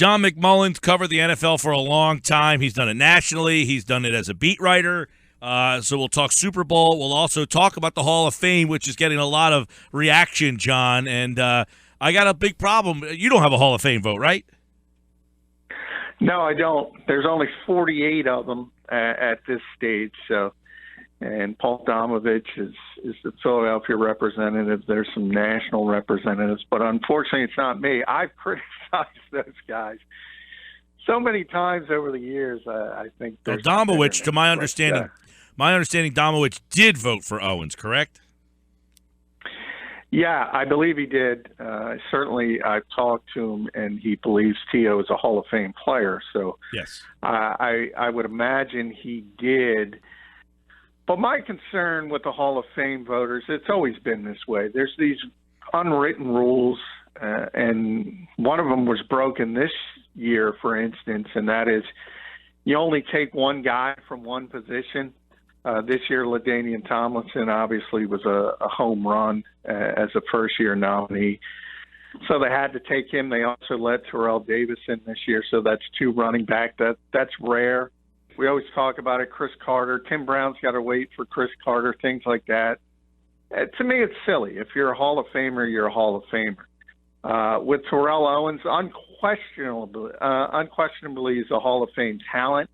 John McMullen's covered the NFL for a long time. He's done it nationally. He's done it as a beat writer. So we'll talk Super Bowl. We'll also talk about the Hall of Fame, which is getting a lot of reaction, John. And I got a big problem. You don't have a Hall of Fame vote, right? No, I don't. There's only 48 of them at this stage. So, and Paul Domovich is the Philadelphia representative. There's some national representatives, but unfortunately, it's not me. I've criticized those guys so many times over the years. I think. So Domovich, to my understanding, Domovich did vote for Owens, correct? Yeah, I believe he did. Certainly, I've talked to him, and he believes T.O. is a Hall of Fame player. So, yes, I would imagine he did. But my concern with the Hall of Fame voters, it's always been this way. There's these unwritten rules, and one of them was broken this year, for instance, and that is you only take one guy from one position. This year, LaDainian Tomlinson obviously was a home run as a first-year nominee. So they had to take him. They also let Terrell Davis in this year, so that's two running back. That's rare. We always talk about it, Chris Carter. Tim Brown's got to wait for Chris Carter, things like that. To me, it's silly. If you're a Hall of Famer, you're a Hall of Famer. With Terrell Owens, unquestionably is a Hall of Fame talent.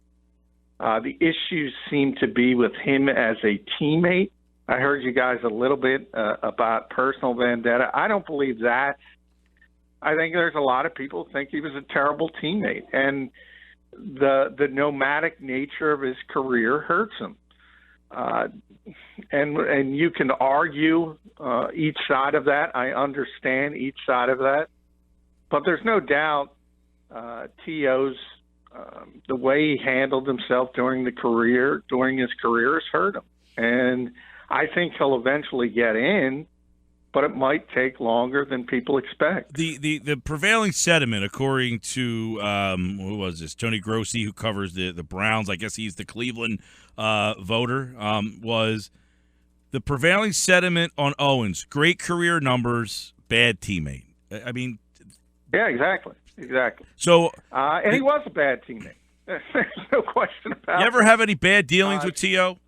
The issues seem to be with him as a teammate. I heard you guys a little bit about personal vendetta. I don't believe that. I think there's a lot of people who think he was a terrible teammate, and the nomadic nature of his career hurts him. And you can argue each side of that. I understand each side of that, but there's no doubt T.O.'s the way he handled himself during his career has hurt him. And I think he'll eventually get in, but it might take longer than people expect. The prevailing sentiment, according to who was this? Tony Grossi, who covers the Browns. I guess he's the Cleveland voter. Was the prevailing sentiment on Owens? Great career numbers, bad teammate. I mean, yeah, exactly. So, and he was a bad teammate. There's no question about it. You ever have any bad dealings with T.O.?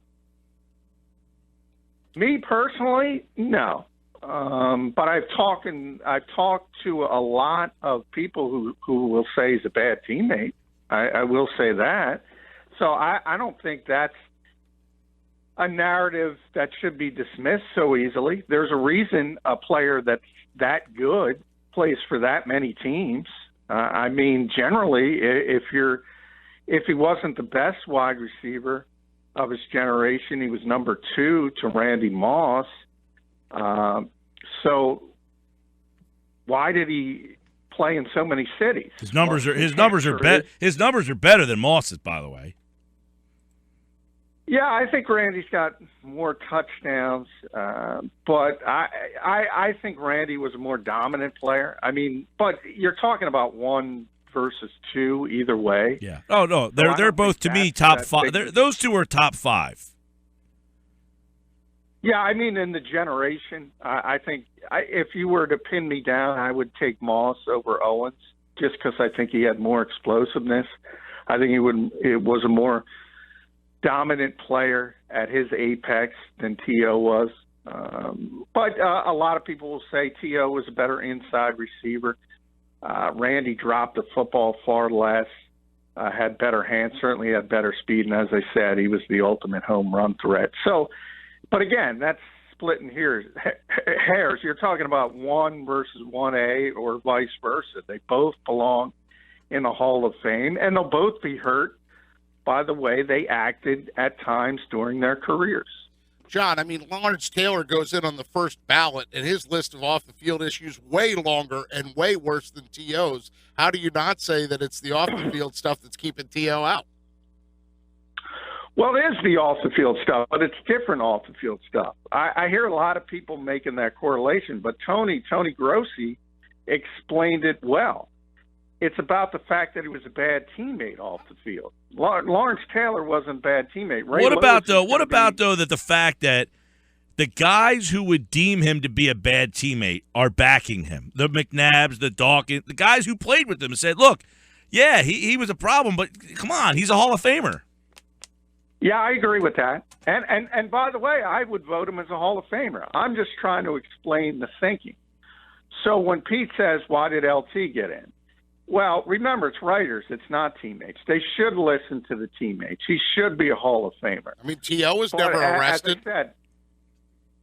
Me personally, no. But I've talked to a lot of people who will say he's a bad teammate. I will say that. So I don't think that's a narrative that should be dismissed so easily. There's a reason a player that's that good plays for that many teams. I mean, generally, if he wasn't the best wide receiver of his generation, he was number 2 to Randy Moss. So why did he play in so many cities? His numbers are better than Moss's, by the way. Yeah, I think Randy's got more touchdowns, but I think Randy was a more dominant player. I mean, but you're talking about 1 versus 2 either way. Yeah. Oh no, they're both to me top 5. Those two are top 5. Yeah, I mean, in the generation, I think if you were to pin me down, I would take Moss over Owens just because I think he had more explosiveness. I think it was a more dominant player at his apex than T.O. was. But a lot of people will say T.O. was a better inside receiver. Randy dropped the football far less, had better hands, certainly had better speed, and as I said, he was the ultimate home run threat. So, but again, that's splitting hairs. You're talking about 1 versus 1A or vice versa. They both belong in the Hall of Fame, and they'll both be hurt by the way they acted at times during their careers. John, I mean, Lawrence Taylor goes in on the first ballot, and his list of off-the-field issues way longer and way worse than T.O.'s. How do you not say that it's the off-the-field stuff that's keeping T.O. out? Well, it is the off-the-field stuff, but it's different off-the-field stuff. I hear a lot of people making that correlation, but Tony Grossi explained it well. It's about the fact that he was a bad teammate off the field. Lawrence Taylor wasn't a bad teammate. What about though that the fact that the guys who would deem him to be a bad teammate are backing him? The McNabbs, the Dawkins, the guys who played with him and said, "Look, yeah, he was a problem, but come on, he's a Hall of Famer. Yeah, I agree with that. And by the way, I would vote him as a Hall of Famer. I'm just trying to explain the thinking. So when Pete says, why did LT get in? Well, remember, it's writers. It's not teammates. They should listen to the teammates. He should be a Hall of Famer. I mean, T.O. was never arrested. As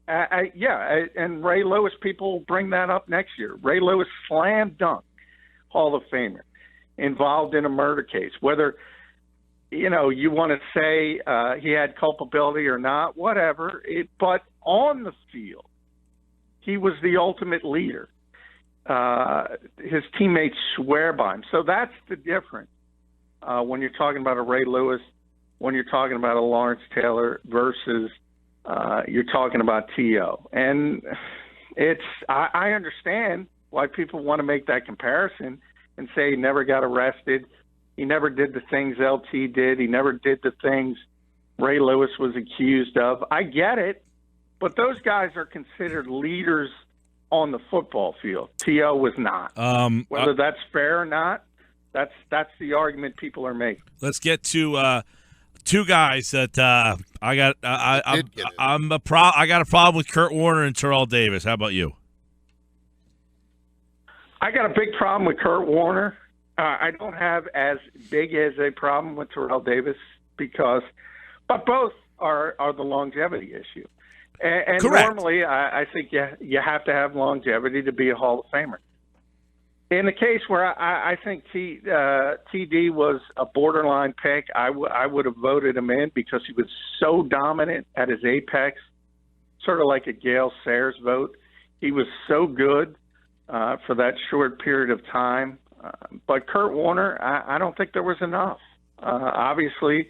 I said, and Ray Lewis, people bring that up next year. Ray Lewis, slam dunk, Hall of Famer, involved in a murder case. Whether, you want to say he had culpability or not, whatever. But on the field, he was the ultimate leader. His teammates swear by him. So that's the difference when you're talking about a Ray Lewis, when you're talking about a Lawrence Taylor versus you're talking about T.O. And I understand why people want to make that comparison and say he never got arrested. He never did the things LT did. He never did the things Ray Lewis was accused of. I get it, but those guys are considered leaders on the football field. T.O. was not. Whether that's fair or not, that's the argument people are making. Let's get to two guys that I got. I got a problem with Kurt Warner and Terrell Davis. How about you? I got a big problem with Kurt Warner. I don't have as big as a problem with Terrell Davis but both are the longevity issue. And normally, I think you have to have longevity to be a Hall of Famer. In the case where I think TD was a borderline pick, I would have voted him in because he was so dominant at his apex, sort of like a Gale Sayers vote. He was so good for that short period of time. But Kurt Warner, I don't think there was enough. Obviously,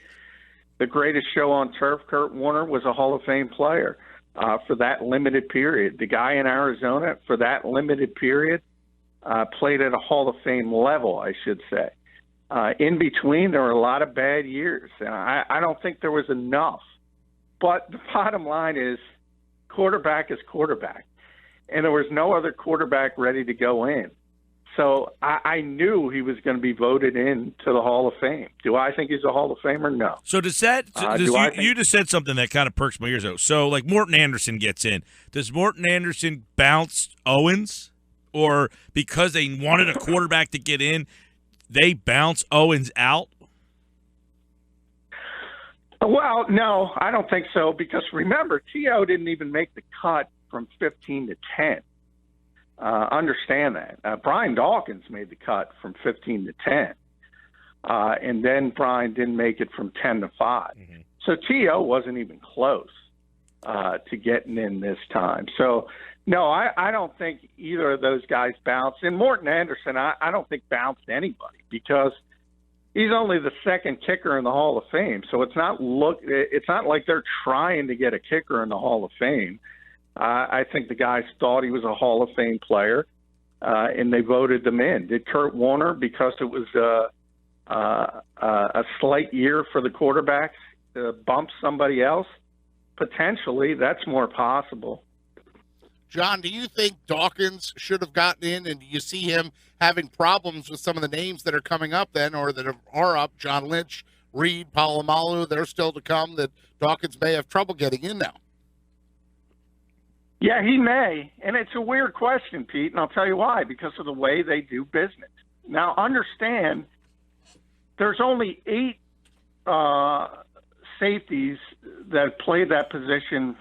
the greatest show on turf, Kurt Warner, was a Hall of Fame player. For that limited period. The guy in Arizona, for that limited period, played at a Hall of Fame level, I should say. In between, there were a lot of bad years, and I don't think there was enough. But the bottom line is quarterback is quarterback, and there was no other quarterback ready to go in. So I knew he was going to be voted in to the Hall of Fame. Do I think he's a Hall of Famer? No. So you just said something that kind of perks my ears out. So like Morton Anderson gets in. Does Morton Anderson bounce Owens? Or because they wanted a quarterback to get in, they bounce Owens out? Well, no, I don't think so. Because remember, T.O. didn't even make the cut from 15 to 10. Understand that. Brian Dawkins made the cut from 15 to 10. And then Brian didn't make it from 10 to 5. Mm-hmm. So T.O. wasn't even close to getting in this time. So, no, I don't think either of those guys bounced. And Morton Anderson, I don't think bounced anybody because he's only the second kicker in the Hall of Fame. So it's not like they're trying to get a kicker in the Hall of Fame. I think the guys thought he was a Hall of Fame player, and they voted them in. Did Kurt Warner, because it was a slight year for the quarterbacks, bump somebody else? Potentially, that's more possible. John, do you think Dawkins should have gotten in, and do you see him having problems with some of the names that are coming up then, or that are up? John Lynch, Reed, Polamalu, they're still to come, that Dawkins may have trouble getting in now. Yeah, he may. And it's a weird question, Pete, and I'll tell you why. Because of the way they do business. Now, understand, there's only 8 safeties that play that position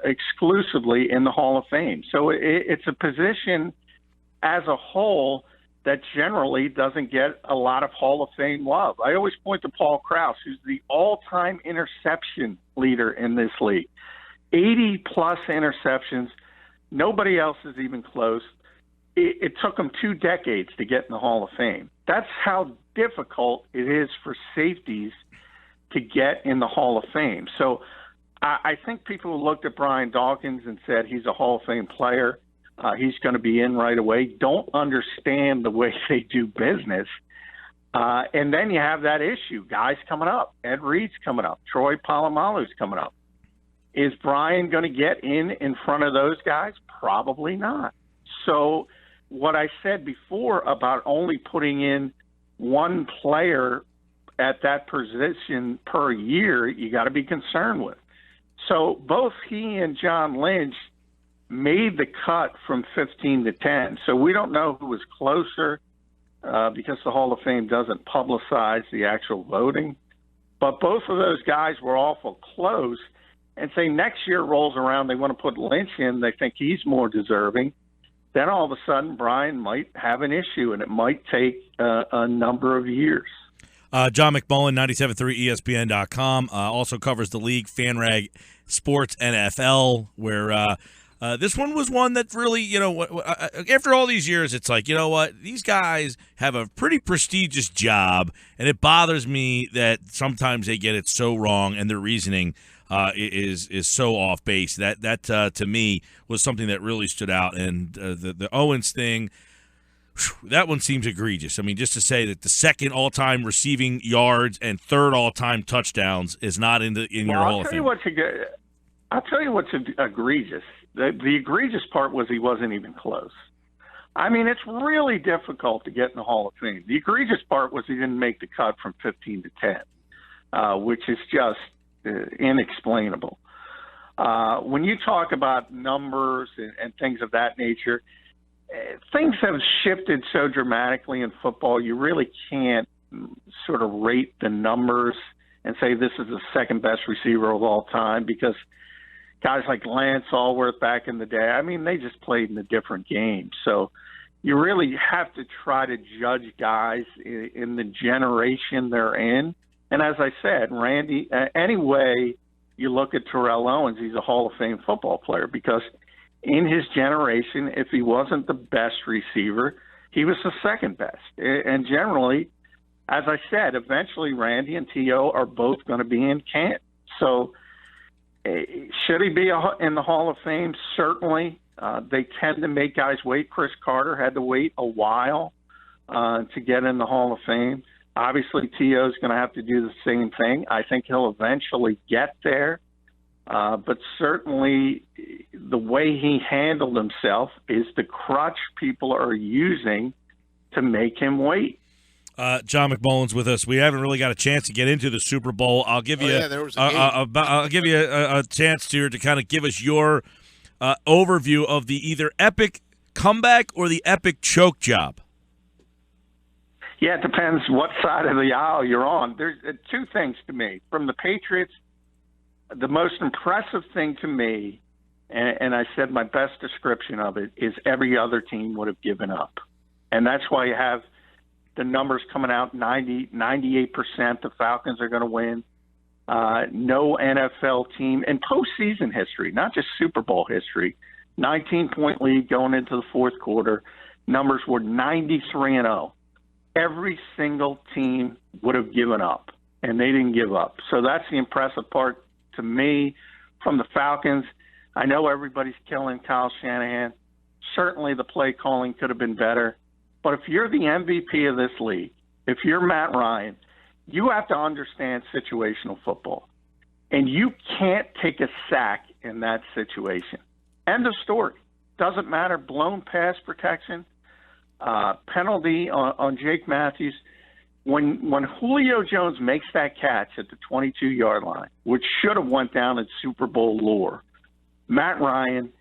exclusively in the Hall of Fame. So it's a position as a whole that generally doesn't get a lot of Hall of Fame love. I always point to Paul Krause, who's the all-time interception leader in this league. 80-plus interceptions. Nobody else is even close. It took him 2 decades to get in the Hall of Fame. That's how difficult it is for safeties to get in the Hall of Fame. So I think people who looked at Brian Dawkins and said he's a Hall of Fame player, he's going to be in right away, don't understand the way they do business. And then you have that issue. Guys coming up. Ed Reed's coming up. Troy Polamalu's coming up. Is Brian going to get in front of those guys? Probably not. So what I said before about only putting in one player at that position per year you got to be concerned with. So both he and John Lynch made the cut from 15 to 10. So we don't know who was closer because the Hall of Fame doesn't publicize the actual voting. But both of those guys were awful close. And say next year rolls around, they want to put Lynch in, they think he's more deserving. Then all of a sudden, Brian might have an issue, and it might take a number of years. John McMullen, 97.3 ESPN.com, also covers the league, FanRag Sports NFL, where this one was one that really, after all these years, it's like, you know what? These guys have a pretty prestigious job, and it bothers me that sometimes they get it so wrong and their reasoning is so off base. That to me was something that really stood out. And the Owens thing, that one seems egregious. I mean, just to say that the second all-time receiving yards and third all-time touchdowns is not in your Hall of Fame. I'll tell you what's egregious. The egregious part was he wasn't even close. I mean, it's really difficult to get in the Hall of Fame. The egregious part was he didn't make the cut from 15 to 10, which is just inexplainable. When you talk about numbers and things of that nature, things have shifted so dramatically in football, you really can't sort of rate the numbers and say this is the second best receiver of all time, because guys like Lance Allworth back in the day, I mean, they just played in a different game. So you really have to try to judge guys in the generation they're in. And as I said, Randy, anyway, you look at Terrell Owens, he's a Hall of Fame football player, because in his generation, if he wasn't the best receiver, he was the second best. And generally, as I said, eventually Randy and T.O. are both going to be in Canton. So should he be in the Hall of Fame? Certainly. They tend to make guys wait. Chris Carter had to wait a while to get in the Hall of Fame. Obviously, T.O. is going to have to do the same thing. I think he'll eventually get there. But certainly the way he handled himself is the crutch people are using to make him wait. John McMullen's with us. We haven't really got a chance to get into the Super Bowl. I'll give you I'll give you a chance to kind of give us your overview of the either epic comeback or the epic choke job. Yeah, it depends what side of the aisle you're on. There's two things to me. From the Patriots, the most impressive thing to me, and I said my best description of it, is every other team would have given up. And that's why you have the numbers coming out, 98% the Falcons are going to win. No NFL team in postseason history, not just Super Bowl history, 19-point lead going into the fourth quarter. Numbers were 93-0. Every single team would have given up, and they didn't give up. So that's the impressive part to me from the Falcons. I know everybody's killing Kyle Shanahan. Certainly the play calling could have been better. But if you're the MVP of this league, if you're Matt Ryan, you have to understand situational football. And you can't take a sack in that situation. End of story. Doesn't matter. Blown pass protection, penalty on Jake Matthews. When Julio Jones makes that catch at the 22-yard line, which should have went down in Super Bowl lore, Matt Ryan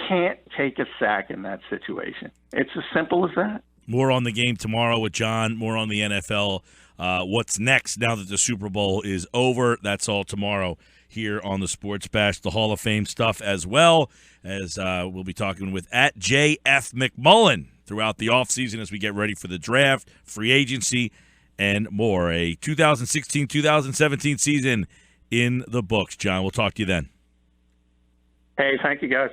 can't take a sack in that situation. It's as simple as that. More on the game tomorrow with John, more on the NFL. What's next now that the Super Bowl is over? That's all tomorrow here on the Sports Bash. The Hall of Fame stuff as well, as we'll be talking with at JF McMullen throughout the offseason as we get ready for the draft, free agency, and more. A 2016-2017 season in the books. John, we'll talk to you then. Hey, thank you, guys.